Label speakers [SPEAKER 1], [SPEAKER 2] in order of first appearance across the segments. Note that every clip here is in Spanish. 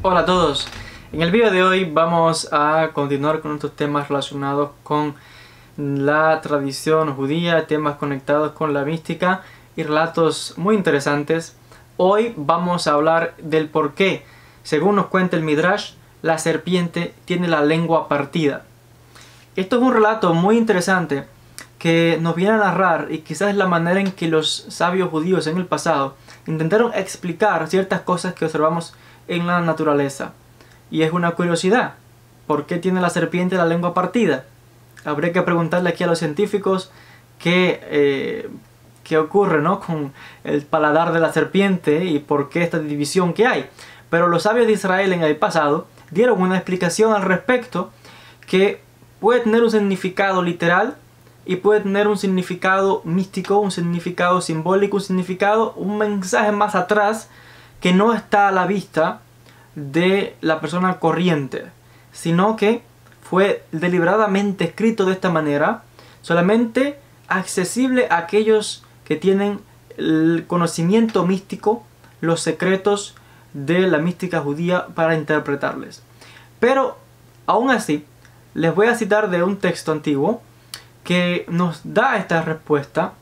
[SPEAKER 1] Hola a todos, en el vídeo de hoy vamos a continuar con estos temas relacionados con la tradición judía, temas conectados con la mística y relatos muy interesantes. Hoy vamos a hablar del por qué, según nos cuenta el Midrash, la serpiente tiene la lengua partida. Esto es un relato muy interesante que nos viene a narrar, y quizás es la manera en que los sabios judíos en el pasado intentaron explicar ciertas cosas que observamos en la naturaleza. Y es una curiosidad, ¿por qué tiene la serpiente la lengua partida? Habría que preguntarle aquí a los científicos qué ocurre, ¿no?, con el paladar de la serpiente y por qué esta división que hay. Pero los sabios de Israel en el pasado dieron una explicación al respecto que puede tener un significado literal y puede tener un significado místico, un significado simbólico, un mensaje más atrás que no está a la vista de la persona corriente, sino que fue deliberadamente escrito de esta manera, solamente accesible a aquellos que tienen el conocimiento místico, los secretos de la mística judía para interpretarles. Pero aún así, les voy a citar de un texto antiguo que nos da esta respuesta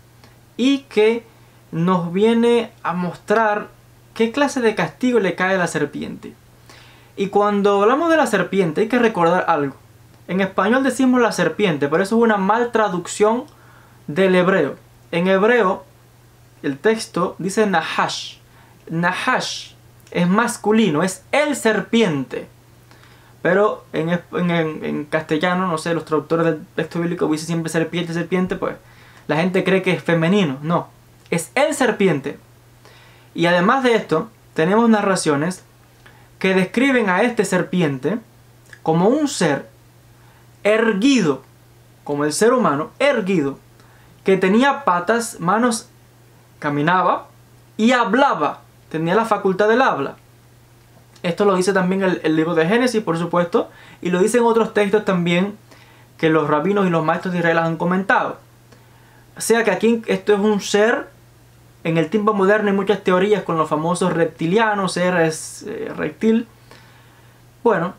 [SPEAKER 1] y que nos viene a mostrar qué clase de castigo le cae a la serpiente. Y cuando hablamos de la serpiente hay que recordar algo. En español decimos la serpiente, pero eso es una mal traducción del hebreo. En hebreo el texto dice Nahash. Nahash es masculino, es el serpiente. Pero en castellano, no sé, los traductores del texto bíblico dicen siempre serpiente, serpiente, pues la gente cree que es femenino. No, es el serpiente. Y además de esto, tenemos narraciones que describen a este serpiente como un ser erguido, como el ser humano, erguido, que tenía patas, manos, caminaba y hablaba, tenía la facultad del habla. Esto lo dice también el libro de Génesis, por supuesto, y lo dicen otros textos también que los rabinos y los maestros de Israel han comentado. O sea que aquí esto es un ser. En el tiempo moderno hay muchas teorías con los famosos reptilianos, seres reptil. Bueno,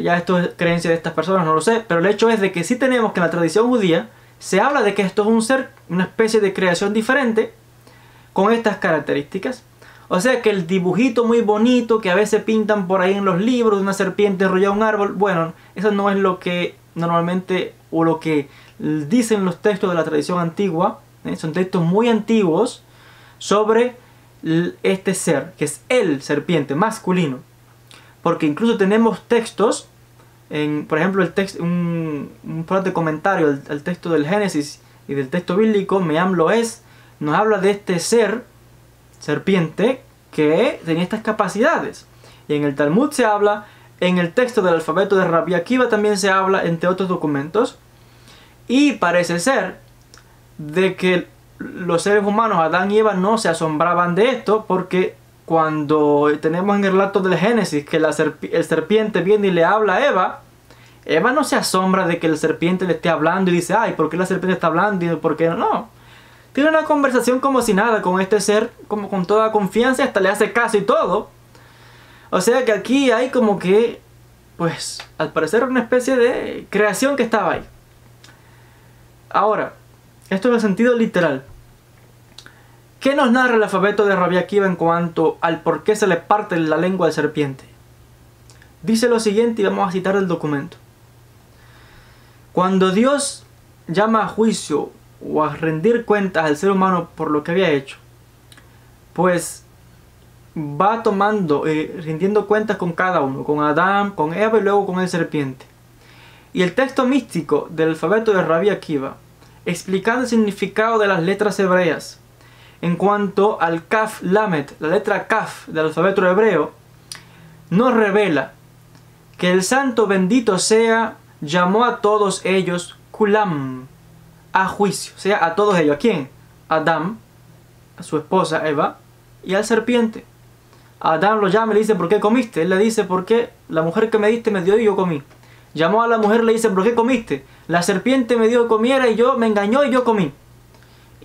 [SPEAKER 1] ya esto es creencia de estas personas, no lo sé, pero el hecho es de que sí tenemos que en la tradición judía se habla de que esto es un ser, una especie de creación diferente con estas características. O sea que el dibujito muy bonito que a veces pintan por ahí en los libros de una serpiente enrollada a un árbol, bueno, eso no es lo que normalmente o lo que dicen los textos de la tradición antigua. Son textos muy antiguos sobre este ser, que es el serpiente masculino. Porque incluso tenemos textos, por ejemplo, un par de comentarios al texto del Génesis y del texto bíblico, Meam Loes, nos habla de este ser, serpiente, que tenía estas capacidades. Y en el Talmud se habla, en el texto del alfabeto de Rabbi Akiva también se habla, entre otros documentos. Y parece ser de que los seres humanos, Adán y Eva, no se asombraban de esto, porque cuando tenemos en el relato del Génesis que el serpiente viene y le habla a Eva, Eva no se asombra de que el serpiente le esté hablando y dice, ay, ¿por qué la serpiente está hablando? ¿Y por qué no? No. Tiene una conversación como si nada con este ser, como con toda confianza, hasta le hace caso y todo. O sea que aquí hay como que, pues, al parecer una especie de creación que estaba ahí. Ahora, esto en el sentido literal. ¿Qué nos narra el alfabeto de Rabbi Akiva en cuanto al por qué se le parte la lengua de serpiente? Dice lo siguiente y vamos a citar el documento. Cuando Dios llama a juicio o a rendir cuentas al ser humano por lo que había hecho, pues va tomando, rindiendo cuentas con cada uno, con Adán, con Eva y luego con el serpiente. Y el texto místico del alfabeto de Rabbi Akiva, explicando el significado de las letras hebreas, en cuanto al Kaf Lamed, la letra Kaf del alfabeto hebreo, nos revela que el santo bendito sea llamó a todos ellos Kulam, a juicio, o sea, a todos ellos. ¿A quién? A Adán, a su esposa Eva y al serpiente. A Adán lo llama y le dice, ¿por qué comiste? Él le dice, porque la mujer que me diste me dio y yo comí. Llamó a la mujer y le dice, ¿por qué comiste? La serpiente me dio que comiera y me engañó y yo comí.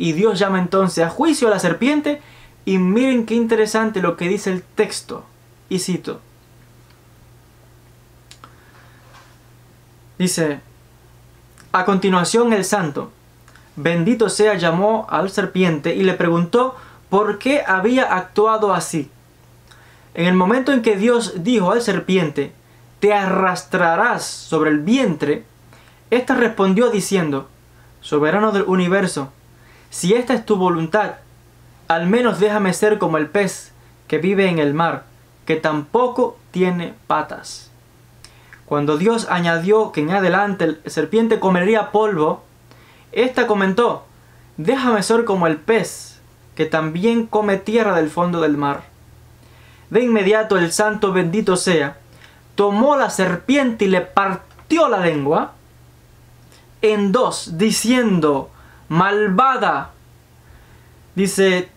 [SPEAKER 1] Y Dios llama entonces a juicio a la serpiente. Y miren qué interesante lo que dice el texto. Y cito: Dice, a continuación el santo, bendito sea, llamó al serpiente y le preguntó por qué había actuado así. En el momento en que Dios dijo al serpiente, te arrastrarás sobre el vientre, ésta respondió diciendo, soberano del universo, si esta es tu voluntad, al menos déjame ser como el pez que vive en el mar, que tampoco tiene patas. Cuando Dios añadió que en adelante el serpiente comería polvo, ésta comentó, déjame ser como el pez, que también come tierra del fondo del mar. De inmediato el santo bendito sea, tomó la serpiente y le partió la lengua en dos, diciendo, malvada, dice,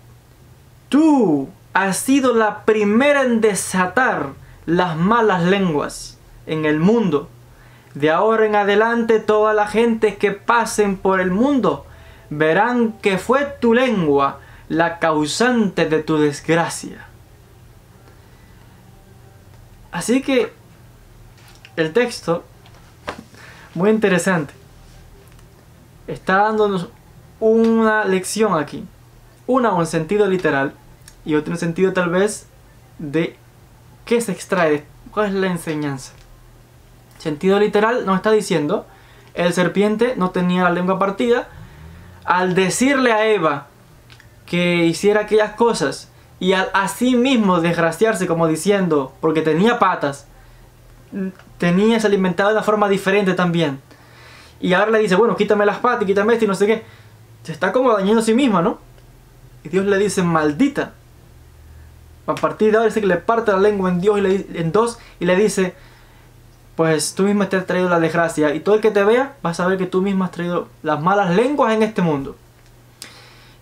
[SPEAKER 1] tú has sido la primera en desatar las malas lenguas en el mundo. De ahora en adelante toda la gente que pasen por el mundo verán que fue tu lengua la causante de tu desgracia. Así que el texto, muy interesante, está dándonos una lección aquí. Una en sentido literal y otra en sentido tal vez de qué se extrae, cuál es la enseñanza. Sentido literal nos está diciendo, el serpiente no tenía la lengua partida. Al decirle a Eva que hiciera aquellas cosas y al así mismo desgraciarse, como diciendo, porque tenía patas, se alimentaba de una forma diferente también. Y ahora le dice, bueno, quítame las patas, quítame esto y no sé qué. Se está como dañando a sí misma, ¿no? Y Dios le dice, maldita. A partir de ahora dice que le parte la lengua en dos y le dice, pues tú misma te has traído la desgracia y todo el que te vea va a saber que tú misma has traído las malas lenguas en este mundo.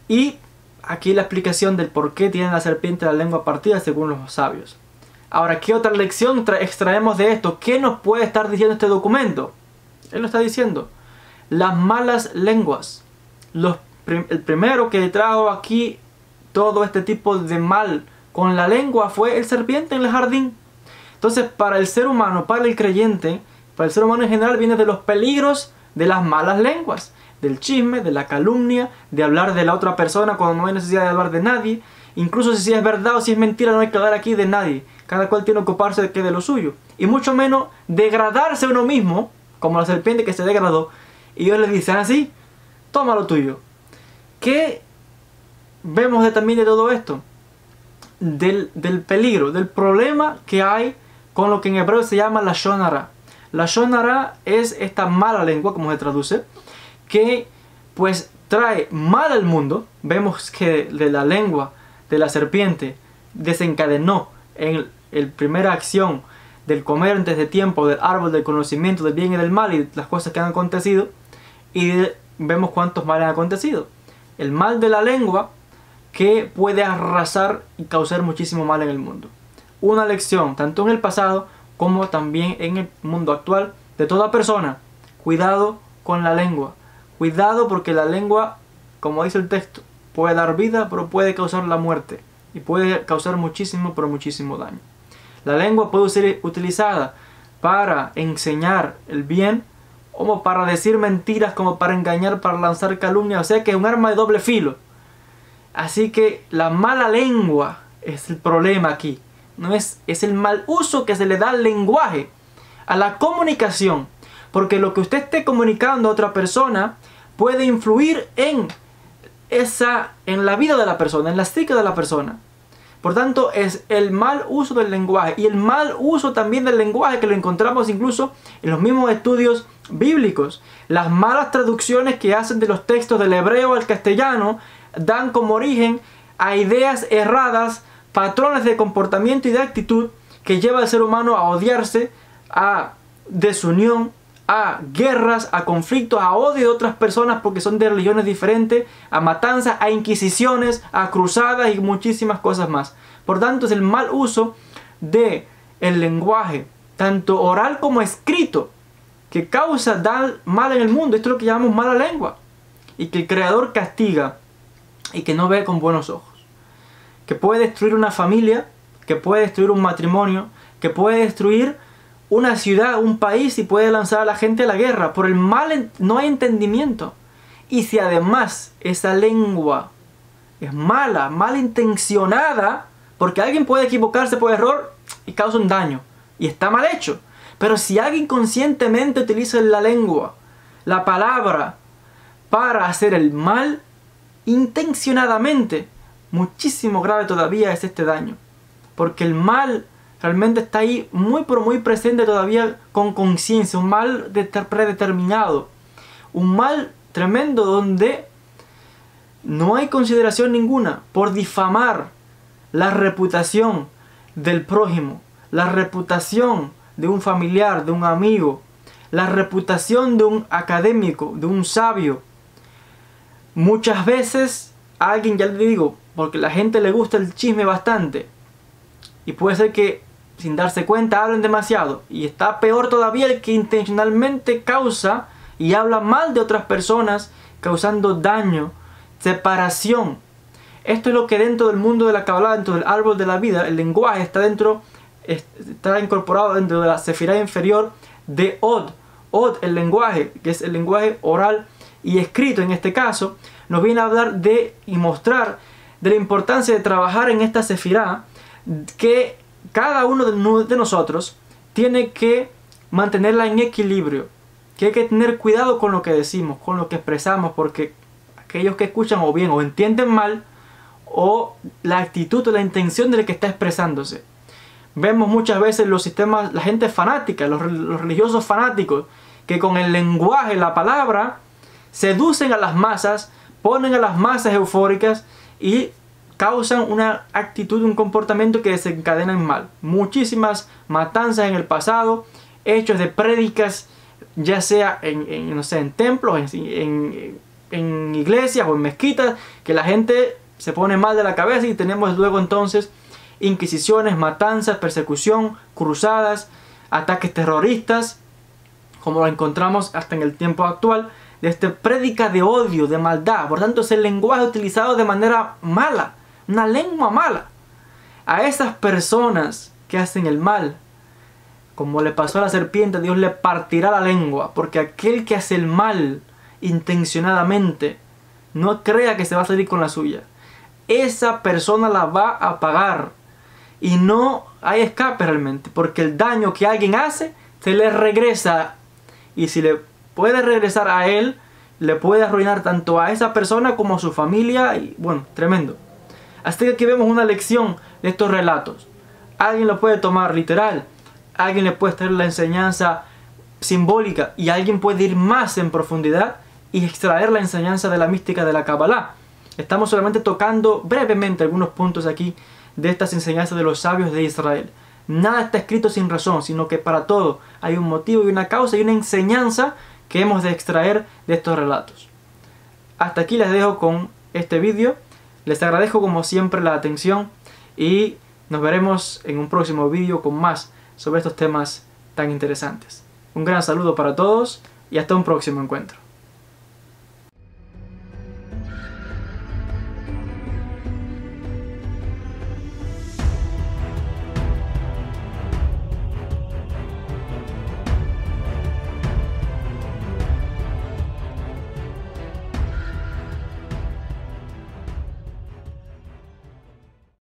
[SPEAKER 1] Y aquí la explicación del por qué tiene la serpiente la lengua partida según los sabios. Ahora, ¿qué otra lección extraemos de esto? ¿Qué nos puede estar diciendo este documento? Él lo está diciendo. Las malas lenguas. El primero que trajo aquí todo este tipo de mal con la lengua fue el serpiente en el jardín. Entonces, para el ser humano, para el creyente, para el ser humano en general, viene de los peligros de las malas lenguas. Del chisme, de la calumnia, de hablar de la otra persona cuando no hay necesidad de hablar de nadie. Incluso si es verdad o si es mentira, no hay que hablar aquí de nadie. Cada cual tiene que ocuparse de lo suyo. Y mucho menos degradarse uno mismo, como la serpiente que se degradó. Y Dios le dice, así, toma lo tuyo. ¿Qué vemos también de todo esto? Del peligro, del problema que hay con lo que en hebreo se llama la lashon hara. La lashon hara es esta mala lengua, como se traduce, que pues trae mal al mundo. Vemos que de la lengua de la serpiente desencadenó en la primera acción del comer antes de tiempo del árbol del conocimiento del bien y del mal y las cosas que han acontecido, y vemos cuántos males han acontecido. El mal de la lengua que puede arrasar y causar muchísimo mal en el mundo. Una lección, tanto en el pasado como también en el mundo actual, de toda persona. Cuidado con la lengua. Cuidado porque la lengua, como dice el texto, puede dar vida, pero puede causar la muerte. Y puede causar muchísimo, pero muchísimo daño. La lengua puede ser utilizada para enseñar el bien, como para decir mentiras, como para engañar, para lanzar calumnia. O sea que es un arma de doble filo. Así que la mala lengua es el problema aquí. No es el mal uso que se le da al lenguaje, a la comunicación. Porque lo que usted esté comunicando a otra persona puede influir en la vida de la persona, en la psique de la persona. Por tanto, es el mal uso del lenguaje y el mal uso también del lenguaje que lo encontramos incluso en los mismos estudios bíblicos. Las malas traducciones que hacen de los textos del hebreo al castellano dan como origen a ideas erradas, patrones de comportamiento y de actitud que lleva al ser humano a odiarse, a desunión, a guerras, a conflictos, a odio de otras personas porque son de religiones diferentes, a matanzas, a inquisiciones, a cruzadas y muchísimas cosas más. Por tanto, es el mal uso del lenguaje, tanto oral como escrito, que causa mal en el mundo. Esto es lo que llamamos mala lengua. Y que el Creador castiga y que no ve con buenos ojos. Que puede destruir una familia, que puede destruir un matrimonio, que puede destruir una ciudad, un país y puede lanzar a la gente a la guerra. Por el mal no hay entendimiento. Y si además esa lengua es mala, malintencionada, porque alguien puede equivocarse por error y causa un daño. Y está mal hecho. Pero si alguien conscientemente utiliza la lengua, la palabra, para hacer el mal, intencionadamente, muchísimo grave todavía es este daño. Porque el mal realmente está ahí muy pero muy presente todavía con conciencia. Un mal predeterminado. Un mal tremendo donde no hay consideración ninguna por difamar la reputación del prójimo, la reputación de un familiar, de un amigo, la reputación de un académico, de un sabio. Muchas veces alguien, ya le digo, porque a la gente le gusta el chisme bastante, y puede ser que sin darse cuenta hablen demasiado, y está peor todavía el que intencionalmente causa y habla mal de otras personas, causando daño, separación. Esto es lo que dentro del mundo de la Kabbalah, dentro del árbol de la vida, el lenguaje está incorporado dentro de la sefirá inferior de Od. Od, el lenguaje, que es el lenguaje oral y escrito en este caso, nos viene a hablar de y mostrar de la importancia de trabajar en esta sefirá, que cada uno de nosotros tiene que mantenerla en equilibrio, que hay que tener cuidado con lo que decimos, con lo que expresamos, porque aquellos que escuchan o bien o entienden mal, o la actitud o la intención del que está expresándose. Vemos muchas veces los sistemas, la gente fanática, los religiosos fanáticos, que con el lenguaje, la palabra, seducen a las masas, ponen a las masas eufóricas y causan una actitud, un comportamiento que desencadena en mal. Muchísimas matanzas en el pasado, hechos de prédicas, ya sea no sé, en templos, en iglesias o en mezquitas, que la gente se pone mal de la cabeza, y tenemos luego entonces inquisiciones, matanzas, persecución, cruzadas, ataques terroristas, como lo encontramos hasta en el tiempo actual, de esta prédica de odio, de maldad. Por tanto, es el lenguaje utilizado de manera mala, una lengua mala. A esas personas que hacen el mal, como le pasó a la serpiente, Dios le partirá la lengua, porque aquel que hace el mal intencionadamente, no crea que se va a salir con la suya. Esa persona la va a pagar. Y no hay escape realmente, porque el daño que alguien hace se le regresa, y si le puede regresar a él, le puede arruinar tanto a esa persona como a su familia, y bueno, tremendo. Así que aquí vemos una lección de estos relatos. Alguien lo puede tomar literal, alguien le puede traer la enseñanza simbólica, y alguien puede ir más en profundidad y extraer la enseñanza de la mística de la Kabbalah. Estamos solamente tocando brevemente algunos puntos aquí de estas enseñanzas de los sabios de Israel. Nada está escrito sin razón, sino que para todo hay un motivo y una causa y una enseñanza que hemos de extraer de estos relatos. Hasta aquí les dejo con este vídeo. Les agradezco como siempre la atención y nos veremos en un próximo vídeo con más sobre estos temas tan interesantes. Un gran saludo para todos y hasta un próximo encuentro.